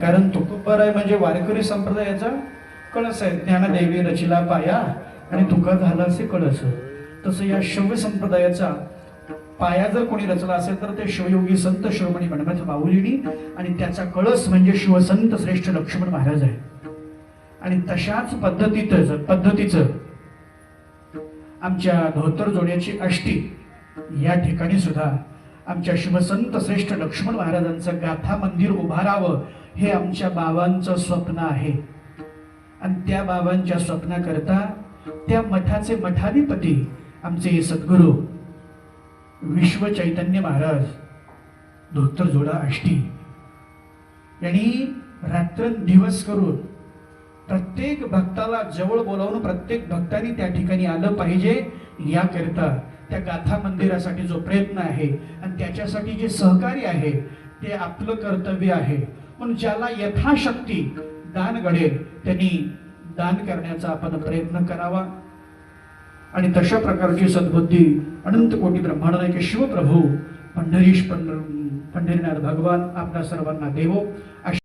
कारण तुकोबाराय म्हणजे वारकरी संप्रदायाचा कळस आहे. ज्ञानदेवी रचिला पाया आणि तुका झाला असे कळस. तसं या शैव संप्रदायाचा पाया जर कोणी रचला असेल तर ते शिवयोगी संत शिरोमणी गणपती माऊलीनी, आणि त्याचा कळस म्हणजे शिवसंत श्रेष्ठ लक्ष्मण महाराज आहे. आणि तशाच पद्धतीचं आमच्या धोतर जोड्याची आष्टी या ठिकाणी सुद्धा आमच्या शिवसंत श्रेष्ठ लक्ष्मण महाराजांचं गाथा मंदिर उभारावं हे आमच्या बाबांचं स्वप्न आहे. आणि त्या बाबांच्या स्वप्नाकरता त्या मठाचे मठाधिपती आमचे सद्गुरू विश्व चैतन्य महाराज धोतर जोडा आष्टी यांनी रात्रंदिवस करून प्रत्येक भक्ताला जवळ बोलावून प्रत्येक भक्तांनी त्या ठिकाणी आलं पाहिजे याकरिता त्या गाथा मंदिरासाठी जो प्रयत्न आहे आणि त्याच्यासाठी जे सहकार्य आहे ते आपलं कर्तव्य आहे. पण ज्याला यथाशक्ती दान घडेल त्यांनी दान करण्याचा आपण प्रयत्न करावा. आणि तशा प्रकारची सद्बुद्धी अनंत कोटी ब्रह्मांड शिवप्रभू पंढरीनाथ भगवान आपल्या सर्वांना देवो.